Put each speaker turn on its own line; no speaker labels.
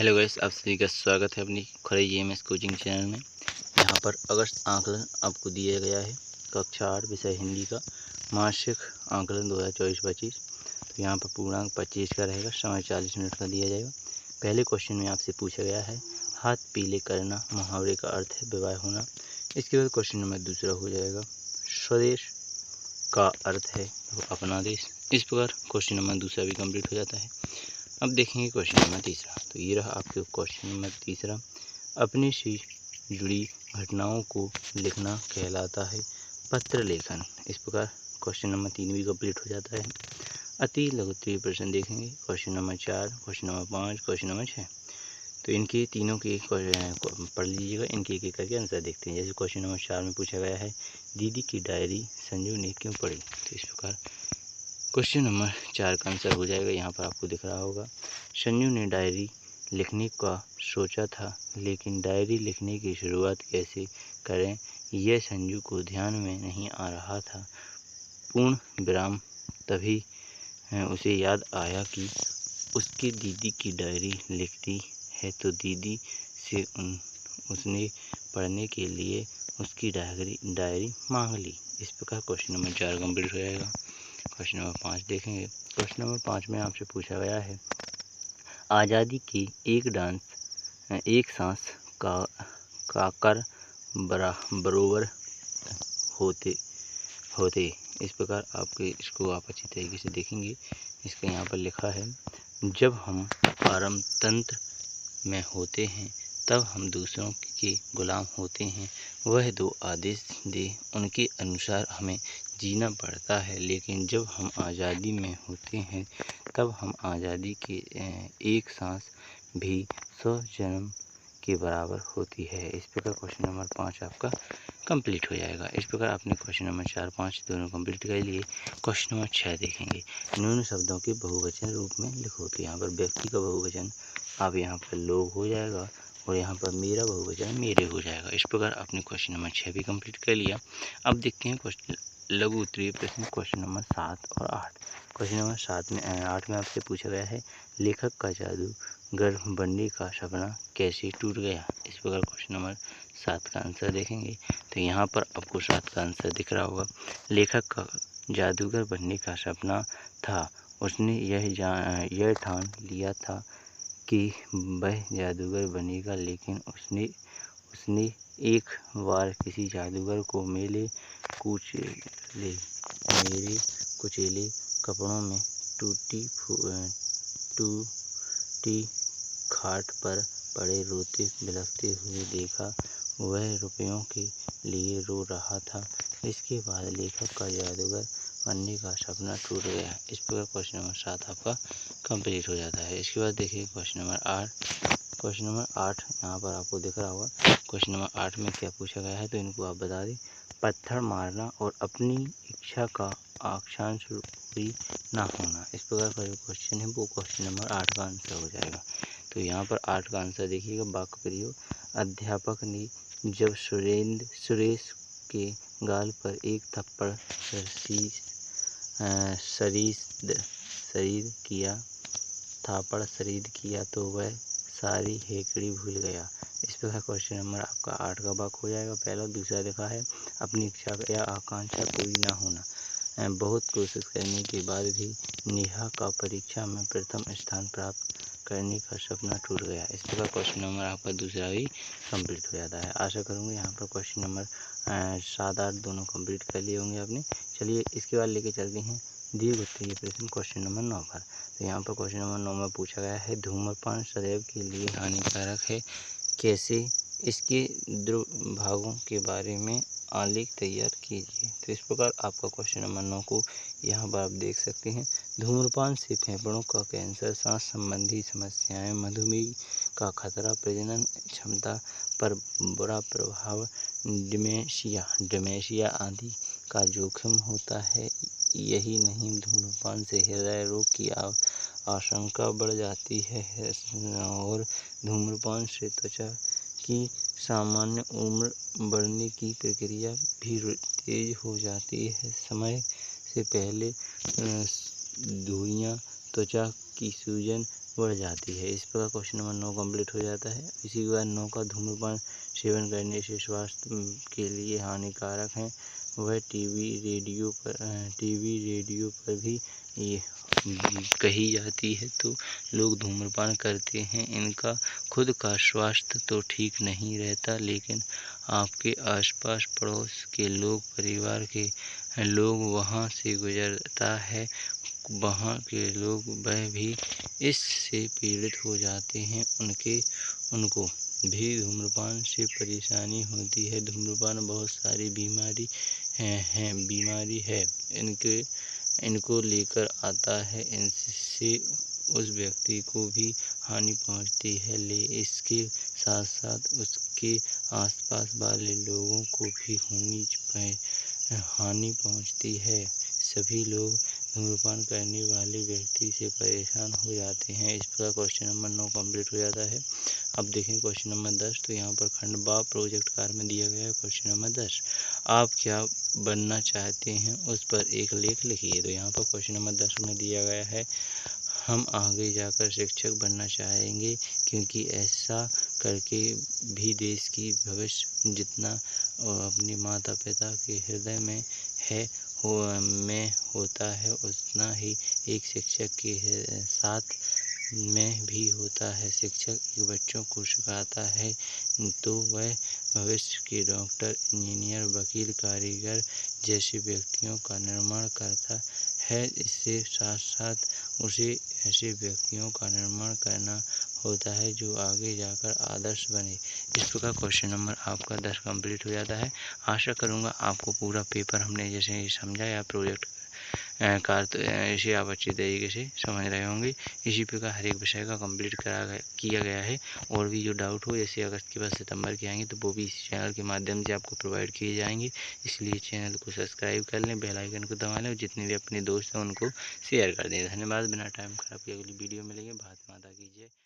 Hello guys, आप सभी का स्वागत है अपनी खड़े EMS कोचिंग चैनल में। यहाँ पर अगस्त आकलन आपको दिया गया है। कक्षा 8 विषय हिंदी का मासिक आकलन 2024-25। तो यहाँ पर पूर्णांक 25 का रहेगा, समय 40 मिनट का दिया जाएगा। पहले क्वेश्चन में आपसे पूछा गया है हाथ पीले करना, मुहावरे का अर्थ है विवाह होना। इसके बाद क्वेश्चन नंबर दूसरा हो जाएगा स्वदेश का अर्थ है अपना देश। इस प्रकार क्वेश्चन नंबर दूसरा भी कंप्लीट हो जाता है। अब देखेंगे क्वेश्चन नंबर तीसरा। तो ये रहा आपके क्वेश्चन नंबर तीसरा। अपने से जुड़ी घटनाओं को लिखना कहलाता है पत्र लेखन। इस प्रकार क्वेश्चन नंबर 3 भी कंप्लीट हो जाता है। अति लघुत्तरीय प्रश्न देखेंगे question number 4, question number 5, question number 6। तो इनके तीनों के पढ़ लीजिएगा, इनके एक एक करके आंसर देखते हैं। जैसे क्वेश्चन नंबर 4 में पूछा गया है दीदी की डायरी संजू ने क्यों पढ़ी। तो इस प्रकार क्वेश्चन नंबर 4 का आंसर हो जाएगा। यहाँ पर आपको दिख रहा होगा संजू ने डायरी लिखने का सोचा था, लेकिन डायरी लिखने की शुरुआत कैसे करें यह संजू को ध्यान में नहीं आ रहा था। पूर्ण विराम तभी उसे याद आया कि उसकी दीदी की डायरी लिखती है, तो दीदी से उसने पढ़ने के लिए उसकी डायरी मांग ली। इस प्रकार क्वेश्चन नंबर 4 कंप्लीट हो जाएगा। क्वेश्चन नंबर 5 देखेंगे। क्वेश्चन नंबर 5 में आपसे पूछा गया है आज़ादी की एक सांस का कर बरोबर होते होते। इस प्रकार आपके इसको आप अच्छी तरीके से देखेंगे। इसका यहाँ पर लिखा है जब हम पारतंत्र में होते हैं तब हम दूसरों के गुलाम होते हैं। वह दो आदेश दे उनके अनुसार हमें जीना पड़ता है, लेकिन जब हम आज़ादी में होते हैं तब हम आज़ादी के एक सांस भी 100 जन्म के बराबर होती है। इस प्रकार क्वेश्चन नंबर 5 आपका कंप्लीट हो जाएगा। इस प्रकार आपने क्वेश्चन नंबर 4, 5 दोनों कंप्लीट कर लिए। क्वेश्चन नंबर 6 देखेंगे निम्न शब्दों के बहुवचन रूप में लिखो। तो यहाँ पर व्यक्ति का बहुवचन आप यहाँ पर लोग हो जाएगा और यहाँ पर मेरा बहुवचन मेरे हो जाएगा। इस प्रकार आपने क्वेश्चन नंबर 6 भी कंप्लीट कर लिया। अब देखते हैं क्वेश्चन लघु उत्तरीय प्रश्न क्वेश्चन नंबर 7 और 8। क्वेश्चन नंबर 8 में आपसे पूछा गया है लेखक का जादूगर बनने का सपना कैसे टूट गया। इस प्रकार क्वेश्चन नंबर 7 का आंसर देखेंगे। तो यहाँ पर आपको 7 का आंसर दिख रहा होगा। लेखक का जादूगर बनने का सपना था, उसने यह ठान लिया था कि वह जादूगर बनेगा, लेकिन उसने एक बार किसी जादूगर को मेरे कुचेले कपड़ों में टूटी खाट पर पड़े रोते बिलखते हुए देखा। वह रुपयों के लिए रो रहा था। इसके बाद लेखक का जादूगर बनने का सपना टूट गया। इस प्रकार क्वेश्चन नंबर 7 आपका कंप्लीट हो जाता है। इसके बाद देखिए क्वेश्चन नंबर 8। क्वेश्चन नंबर 8 यहाँ पर आपको दिख रहा होगा। क्वेश्चन नंबर 8 में क्या पूछा गया है तो इनको आप बता दें। पत्थर मारना और अपनी इच्छा का अक्षांश पूरी ना होना। इस प्रकार का जो क्वेश्चन है वो क्वेश्चन नंबर 8 का आंसर हो जाएगा। तो यहाँ पर 8 का आंसर देखिएगा। वाक्य प्रयोग अध्यापक ने जब सुरेश के गाल पर एक थप्पड़ शरीर किया तो वह सारी हेकड़ी भूल गया। इस प्रकार क्वेश्चन नंबर आपका 8 का वाक्य हो जाएगा। पहला दूसरा लिखा है अपनी इच्छा या आकांक्षा पूरी ना होना। बहुत कोशिश करने के बाद भी नेहा का परीक्षा में प्रथम स्थान प्राप्त करने का सपना टूट गया। इस प्रकार क्वेश्चन नंबर आपका दूसरा भी कंप्लीट हो जाता है। आशा करूँगी यहाँ पर क्वेश्चन नंबर 7, 8 दोनों कंप्लीट कर लिए होंगे आपने। चलिए इसके बाद लेके चलते हैं दीर्घ उत्तरीय प्रश्न क्वेश्चन नंबर 9 पर। तो यहाँ पर क्वेश्चन नंबर 9 में पूछा गया है धूम्रपान सदैव के लिए हानिकारक है, कैसे इसके दुर्भावों के बारे में आलेख तैयार कीजिए। तो इस प्रकार आपका क्वेश्चन नंबर 9 को यहाँ पर आप देख सकते हैं। धूम्रपान से फेफड़ों का कैंसर, सांस संबंधी समस्याएं, मधुमेह का खतरा, प्रजनन क्षमता पर बुरा प्रभाव, डिमेंशिया आदि का जोखिम होता है। यही नहीं, धूम्रपान से हृदय रोग की आशंका बढ़ जाती है और धूम्रपान से त्वचा की सामान्य उम्र बढ़ने की प्रक्रिया भी तेज हो जाती है। समय से पहले धुरियाँ, त्वचा की सूजन, बढ़ जाती है। इस प्रकार क्वेश्चन नंबर 9 कंप्लीट हो जाता है। इसी के बाद 9 का धूम्रपान सेवन करने से स्वास्थ्य के लिए हानिकारक है। वह टीवी रेडियो पर भी ये कही जाती है, तो लोग धूम्रपान करते हैं। इनका खुद का स्वास्थ्य तो ठीक नहीं रहता, लेकिन आपके आसपास पड़ोस के लोग, परिवार के लोग वहाँ से गुजरता है, वहाँ के लोग वह भी इससे पीड़ित हो जाते हैं। उनको भी धूम्रपान से परेशानी होती है। धूम्रपान बहुत सारी बीमारी है इनको लेकर आता है। इनसे उस व्यक्ति को भी हानि पहुंचती है, इसके साथ साथ उसके आसपास वाले लोगों को भी हानि पहुंचती है। सभी लोग धूम्रपान करने वाले व्यक्ति से परेशान हो जाते हैं। इस प्रकार क्वेश्चन नंबर 9 कंप्लीट हो जाता है। अब देखें क्वेश्चन नंबर 10। तो यहाँ पर खंड बा प्रोजेक्ट कार्य में दिया गया है क्वेश्चन नंबर 10। आप क्या बनना चाहते हैं, उस पर एक लेख लिखिए। तो यहाँ पर क्वेश्चन नंबर 10 में दिया गया है, हम आगे जाकर शिक्षक बनना चाहेंगे, क्योंकि ऐसा करके भी देश की भविष्य जितना अपने माता पिता के हृदय में होता है, उतना ही एक शिक्षक के साथ में भी होता है। शिक्षक एक बच्चों को सिखाता है तो वह भविष्य के डॉक्टर, इंजीनियर, वकील, कारीगर जैसे व्यक्तियों का निर्माण करता है। इससे साथ साथ उसे ऐसे व्यक्तियों का निर्माण करना होता है जो आगे जाकर आदर्श बने। इस प्रकार क्वेश्चन नंबर आपका 10 कंप्लीट हो जाता है। आशा करूँगा आपको पूरा पेपर हमने जैसे समझाया प्रोजेक्ट इसे आप अच्छी तरीके से समझ रहे होंगे। इसी प्रकार हर एक विषय का कंप्लीट किया गया है। और भी जो डाउट हो, जैसे अगस्त के बाद सितंबर के आएंगे, तो वो भी इस चैनल के माध्यम से आपको प्रोवाइड किए जाएंगे। इसलिए चैनल को सब्सक्राइब कर लें, बेल आइकन को दबा लें और जितने भी अपने दोस्त हैं उनको शेयर कर दें। धन्यवाद। बिना टाइम खराब किए अगली वीडियो मिलेंगे। भारत माता की जय।